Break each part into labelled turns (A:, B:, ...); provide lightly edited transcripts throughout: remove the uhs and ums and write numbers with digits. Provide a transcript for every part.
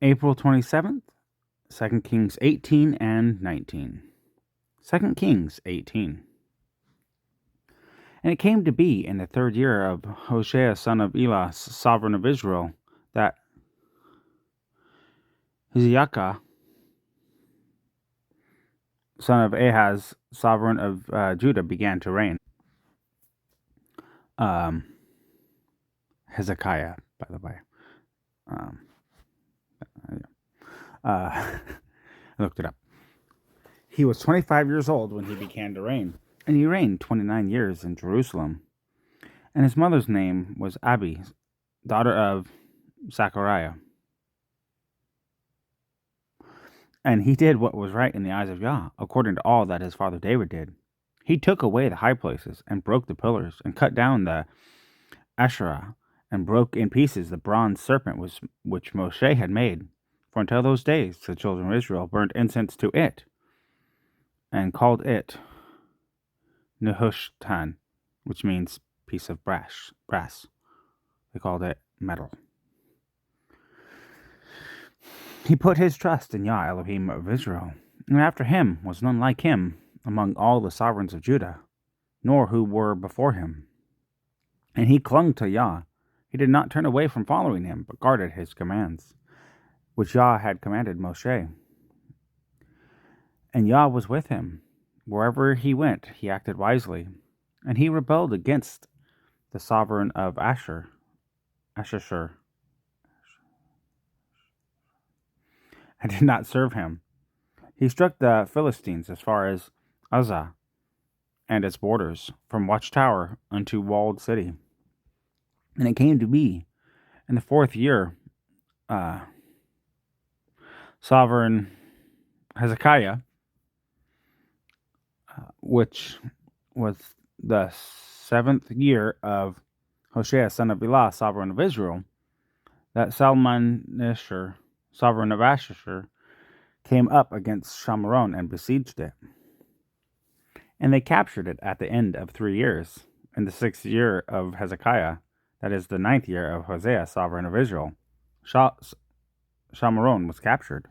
A: April 27th, 2 Kings 18 and 19. 2 Kings 18. And it came to be in the third year of Hoshea son of Elah, sovereign of Israel, that Hezekiah son of Ahaz, sovereign of Judah, began to reign. Hezekiah, by the way. I looked it up. He was 25 years old when he began to reign, and he reigned 29 years in Jerusalem. And his mother's name was Abi, daughter of Zechariah. And he did what was right in the eyes of Yah, according to all that his father David did. He took away the high places, and broke the pillars, and cut down the Asherah, and broke in pieces the bronze serpent which Moshe had made. For until those days the children of Israel burnt incense to it, and called it Nehushtan, which means piece of brass. They called it metal. He put his trust in Yah Elohim of Israel, and after him was none like him among all the sovereigns of Judah, nor who were before him. And he clung to Yah. He did not turn away from following him, but guarded his commands, which Yah had commanded Moshe. And Yah was with him. Wherever he went, he acted wisely. And he rebelled against the sovereign of Ashur, and did not serve him. He struck the Philistines as far as Uzzah and its borders, from watchtower unto walled city. And it came to be in the fourth year, sovereign Hezekiah, which was the 7th year of Hoshea son of Elah, sovereign of Israel, that Salmaneser, sovereign of Ashur, came up against Shamaron and besieged it. And they captured it at the end of 3 years, in the 6th year of Hezekiah, that is the 9th year of Hosea, sovereign of Israel. Shamaron was captured.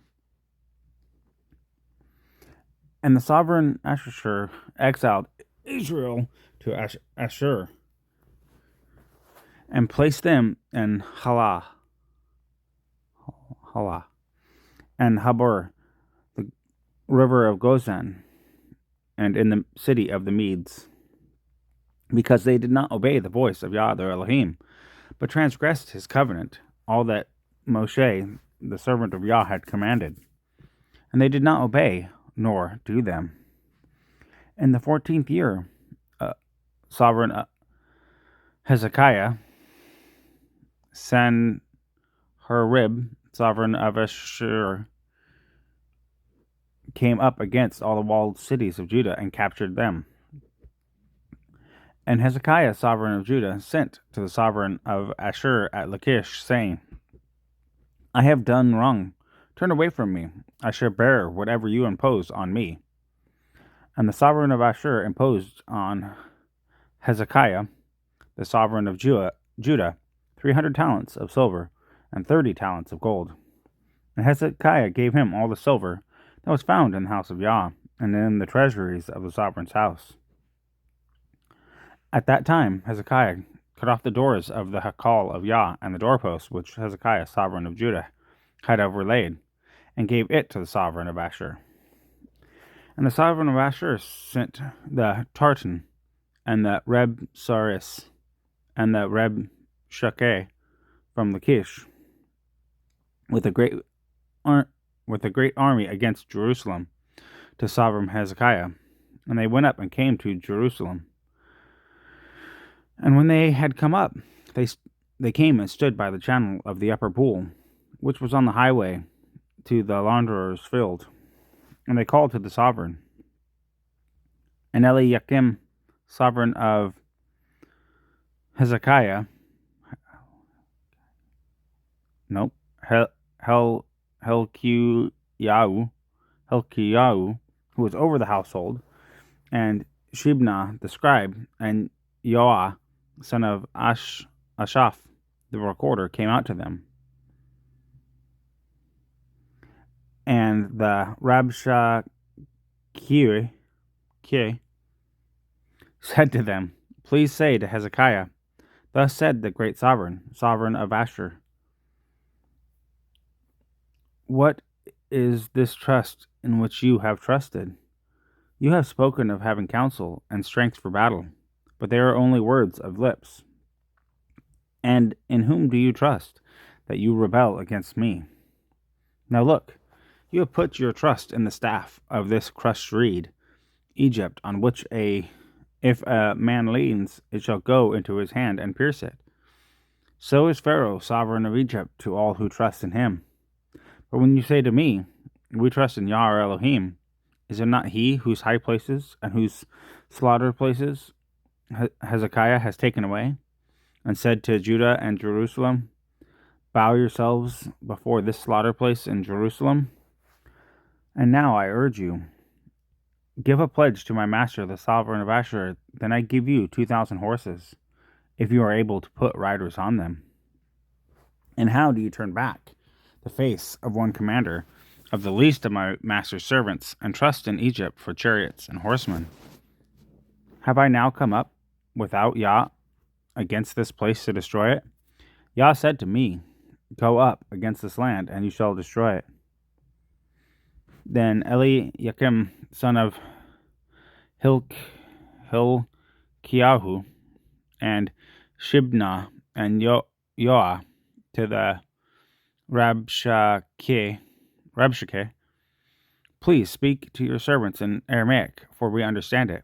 A: And the sovereign Ashur exiled Israel to Ashur, and placed them in Halah, and Habor, the river of Gozan, and in the city of the Medes, because they did not obey the voice of Yah their Elohim, but transgressed his covenant, all that Moshe, the servant of Yah, had commanded. And they did not obey, nor do them. In the 14th year, sovereign Hezekiah, Sennacherib, sovereign of Ashur, came up against all the walled cities of Judah and captured them. And Hezekiah, sovereign of Judah, sent to the sovereign of Ashur at Lachish, saying, I have done wrong. Turn away from me. I shall bear whatever you impose on me. And the sovereign of Ashur imposed on Hezekiah, the sovereign of Judah, 300 talents of silver and 30 talents of gold. And Hezekiah gave him all the silver that was found in the house of Yah, and in the treasuries of the sovereign's house. At that time Hezekiah cut off the doors of the Hakal of Yah and the doorposts which Hezekiah, sovereign of Judah, had overlaid, and gave it to the sovereign of Ashur. And the sovereign of Ashur sent the Tartan, and the Reb Saris, and the Reb Shakeh from Lachish, with a great army against Jerusalem, to sovereign Hezekiah. And they went up and came to Jerusalem. And when they had come up, they came and stood by the channel of the upper pool, which was on the highway to the launderer's field. And they called to the sovereign. And Eliakim, sovereign of Hezekiah, Helkiyahu, who was over the household, and Shebna the scribe, and Yoah, son of Ashaph, the recorder, came out to them. And the Rabshakeh said to them, "Please say to Hezekiah, thus said the great sovereign of Ashur, what is this trust in which you have trusted? You have spoken of having counsel and strength for battle, but they are only words of lips. And in whom do you trust, that you rebel against me? Now look, you have put your trust in the staff of this crushed reed, Egypt, on which if a man leans, it shall go into his hand and pierce it. So is Pharaoh, sovereign of Egypt, to all who trust in him. But when you say to me, we trust in Yah our Elohim, is it not he whose high places and whose slaughter places Hezekiah has taken away, and said to Judah and Jerusalem, bow yourselves before this slaughter place in Jerusalem? And now I urge you, give a pledge to my master, the sovereign of Ashur, then I give you 2,000 horses, if you are able to put riders on them. And how do you turn back the face of one commander of the least of my master's servants, and trust in Egypt for chariots and horsemen? Have I now come up without Yah against this place to destroy it? Yah said to me, go up against this land, and you shall destroy it. Then Eliakim, son of Hilkiyahu, and Shibna, and Yoah, to the Rabshakeh, please speak to your servants in Aramaic, for we understand it.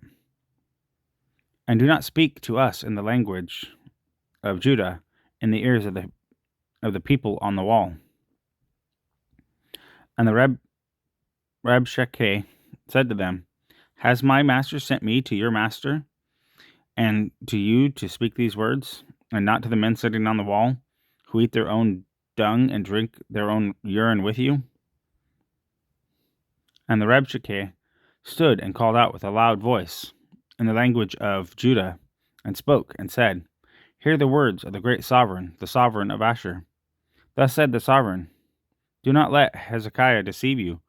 A: And do not speak to us in the language of Judah in the ears of the people on the wall. And the Rabshakeh said to them, has my master sent me to your master, and to you to speak these words, and not to the men sitting on the wall, who eat their own dung and drink their own urine with you? And the Rabshakeh stood and called out with a loud voice in the language of Judah, and spoke and said, hear the words of the great sovereign, the sovereign of Ashur. Thus said the sovereign, do not let Hezekiah deceive you,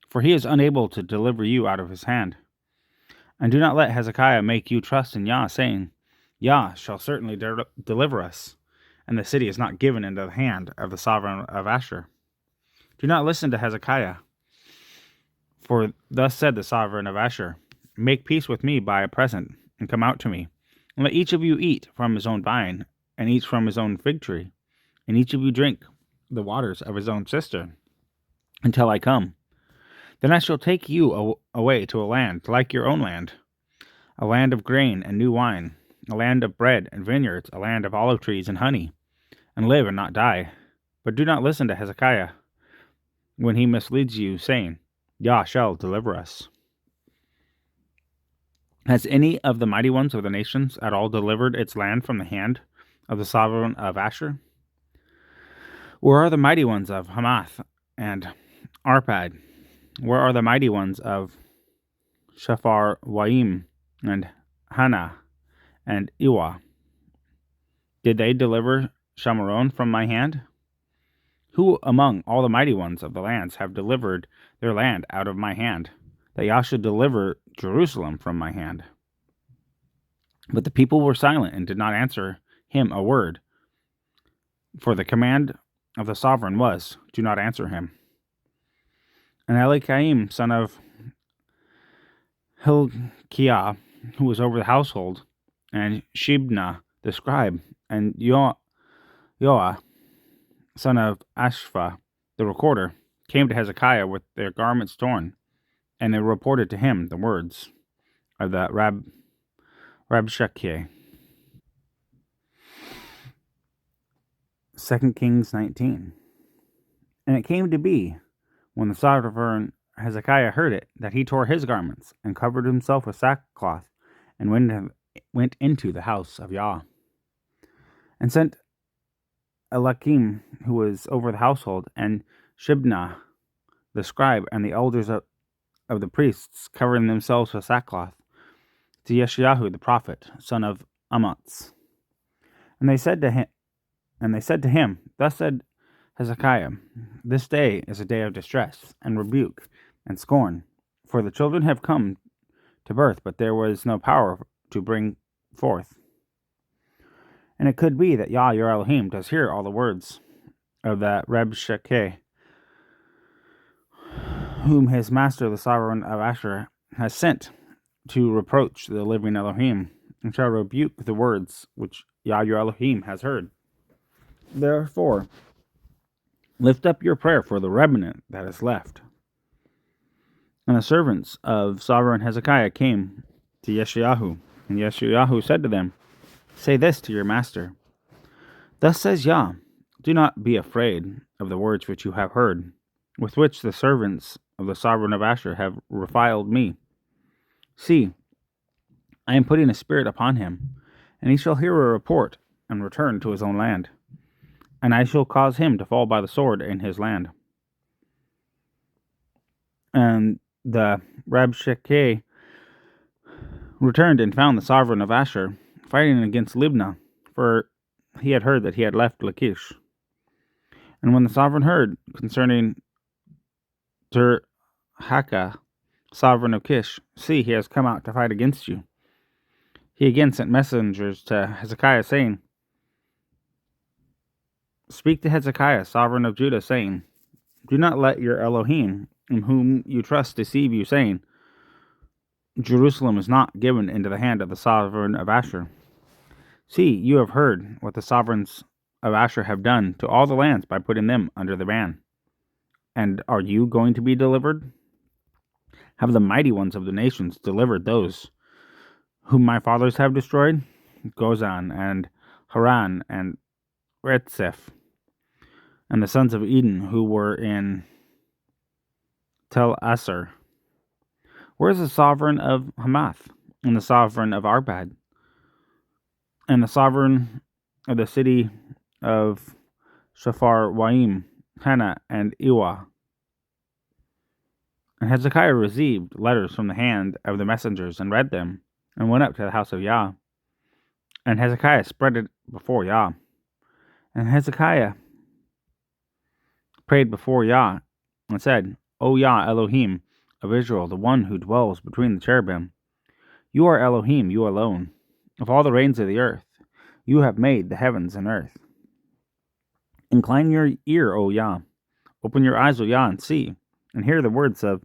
A: for he is unable to deliver you out of his hand. And do not let Hezekiah make you trust in Yah, saying, Yah shall certainly deliver us, and the city is not given into the hand of the sovereign of Ashur. Do not listen to Hezekiah, for thus said the sovereign of Ashur, make peace with me by a present, and come out to me, and let each of you eat from his own vine, and each from his own fig tree, and each of you drink the waters of his own cistern, until I come. Then I shall take you away to a land like your own land, a land of grain and new wine, a land of bread and vineyards, a land of olive trees and honey, and live and not die. But do not listen to Hezekiah when he misleads you, saying, Yah shall deliver us. Has any of the mighty ones of the nations at all delivered its land from the hand of the sovereign of Ashur? Where are the mighty ones of Hamath and Arpad? Where are the mighty ones of Shepharwaim and Hannah and Iwa? Did they deliver Shamaron from my hand? Who among all the mighty ones of the lands have delivered their land out of my hand, that Yah should deliver Jerusalem from my hand? But the people were silent and did not answer him a word, for the command of the sovereign was, do not answer him. And Eliakim, son of Hilkiah, who was over the household, and Shibna the scribe, and Yoah, son of Ashpha the recorder, came to Hezekiah with their garments torn, and they reported to him the words of the Rabshakeh. 2 Kings 19. And it came to be, when the sovereign Hezekiah heard it, that he tore his garments, and covered himself with sackcloth, and went into the house of Yah, and sent Eliakim, who was over the household, and Shibna the scribe, and the elders of the priests, covering themselves with sackcloth, to Yeshayahu the prophet, son of Amoz. And they said to him, thus said Hezekiah, this day is a day of distress, and rebuke, and scorn, for the children have come to birth, but there was no power to bring forth. And it could be that Yah, your Elohim, does hear all the words of that Reb Shekeh, whom his master, the sovereign of Asher, has sent to reproach the living Elohim, and shall rebuke the words which Yah, your Elohim, has heard. Therefore, lift up your prayer for the remnant that is left. And the servants of sovereign Hezekiah came to Yeshayahu, and Yeshayahu said to them, Say this to your master. Thus says Yah, do not be afraid of the words which you have heard, with which the servants of the sovereign of Asher have reviled me. See, I am putting a spirit upon him, and he shall hear a report and return to his own land, and I shall cause him to fall by the sword in his land. And the Rabshakeh returned and found the sovereign of Asher fighting against Libnah, for he had heard that he had left Lachish. And when the sovereign heard concerning Tirhakah, sovereign of Kish, see, he has come out to fight against you, he again sent messengers to Hezekiah, saying, Speak to Hezekiah, sovereign of Judah, saying, Do not let your Elohim, in whom you trust, deceive you, saying, Jerusalem is not given into the hand of the sovereign of Asher. See, you have heard what the sovereigns of Asher have done to all the lands by putting them under the ban. And are you going to be delivered? Have the mighty ones of the nations delivered those whom my fathers have destroyed? Gozan and Haran and Retseph, and the sons of Eden who were in Tel Asar. Where is the sovereign of Hamath, and the sovereign of Arpad, and the sovereign of the city of Shafar Waim, Hannah, and Iwa? And Hezekiah received letters from the hand of the messengers, and read them, and went up to the house of Yah. And Hezekiah spread it before Yah. And Hezekiah prayed before Yah, and said, O Yah, Elohim of Israel, the one who dwells between the cherubim, you are Elohim, you alone. Of all the reigns of the earth, you have made the heavens and earth. Incline your ear, O Yah. Open your eyes, O Yah, and see, and hear the words of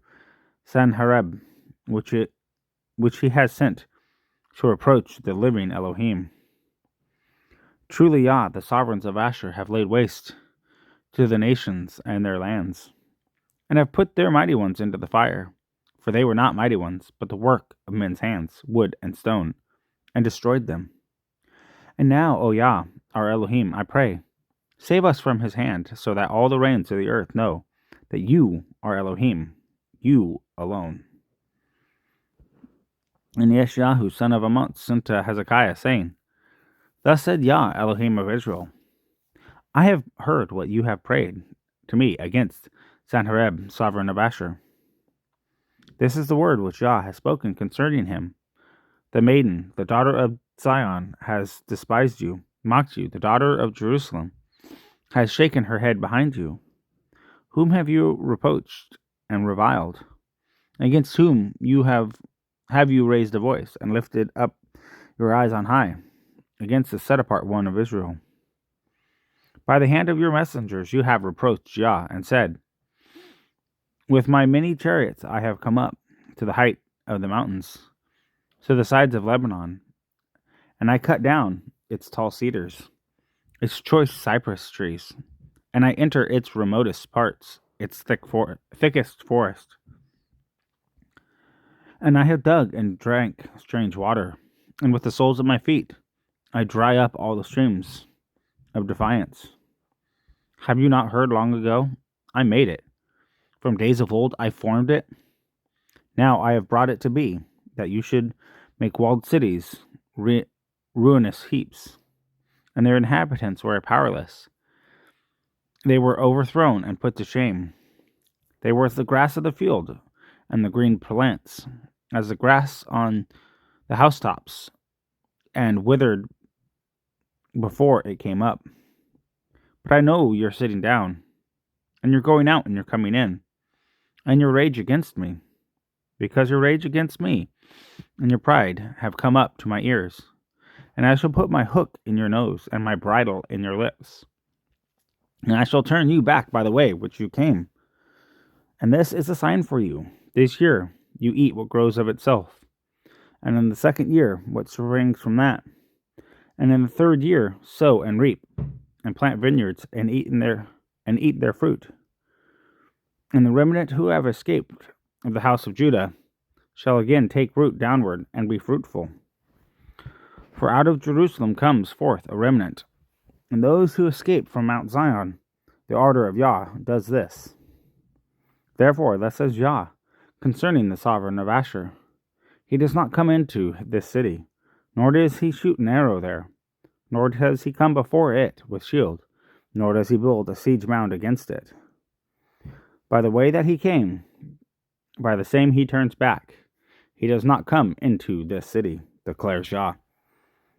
A: Sanherib, which he has sent to reproach the living Elohim. Truly, Yah, the sovereigns of Asher, have laid waste to the nations and their lands, and have put their mighty ones into the fire. For they were not mighty ones, but the work of men's hands, wood and stone, and destroyed them. And now, O Yah, our Elohim, I pray, save us from his hand, so that all the reigns of the earth know that you are Elohim, you alone. And Yeshayahu, son of Amoz, sent to Hezekiah, saying, Thus said Yah, Elohim of Israel, I have heard what you have prayed to me against Sanherib, sovereign of Asher. This is the word which Yah has spoken concerning him. The maiden, the daughter of Zion, has despised you, mocked you. The daughter of Jerusalem has shaken her head behind you. Whom have you reproached and reviled? Against whom have you raised a voice and lifted up your eyes on high? Against the set-apart one of Israel. By the hand of your messengers you have reproached Yah, and said, With my many chariots I have come up to the height of the mountains, to the sides of Lebanon, and I cut down its tall cedars, its choice cypress trees, and I enter its remotest parts, its thickest forest. And I have dug and drank strange water, and with the soles of my feet I dry up all the streams of defiance. Have you not heard long ago? I made it. From days of old I formed it. Now I have brought it to be, that you should make walled cities ruinous heaps, and their inhabitants were powerless. They were overthrown and put to shame. They were as the grass of the field and the green plants, as the grass on the housetops, and withered before it came up. But I know you're sitting down, and your going out and your coming in, and your rage against me, because your rage against me and your pride have come up to my ears. And I shall put my hook in your nose and my bridle in your lips. And I shall turn you back by the way which you came. And this is a sign for you. This year you eat what grows of itself, and in the second year what springs from that. And in the third year sow and reap, and plant vineyards and eat their fruit. And the remnant who have escaped of the house of Judah shall again take root downward and be fruitful. For out of Jerusalem comes forth a remnant, and those who escape from Mount Zion, the ardor of Yah does this. Therefore, thus says Yah concerning the sovereign of Asher: He does not come into this city, nor does he shoot an arrow there, nor does he come before it with shield, nor does he build a siege mound against it. By the way that he came, by the same he turns back. He does not come into this city, declares Yah.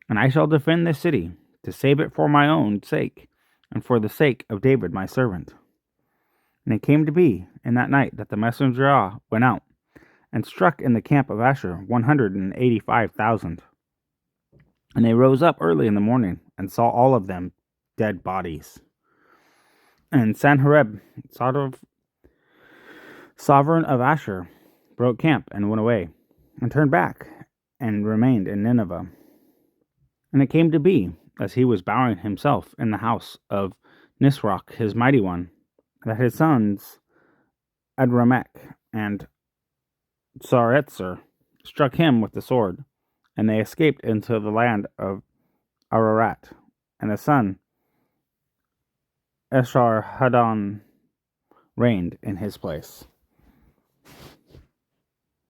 A: And I shall defend this city, to save it for my own sake, and for the sake of David my servant. And it came to be in that night that the messenger of Yah went out, and struck in the camp of Asher 185,000. And they rose up early in the morning, and saw all of them dead bodies. And Sanherib, sovereign of Asher, broke camp and went away, and turned back, and remained in Nineveh. And it came to be, as he was bowing himself in the house of Nisroch his mighty one, that his sons Adrammelech and Sarezer struck him with the sword, and they escaped into the land of Ararat, and his son Esarhaddon reigned in his place.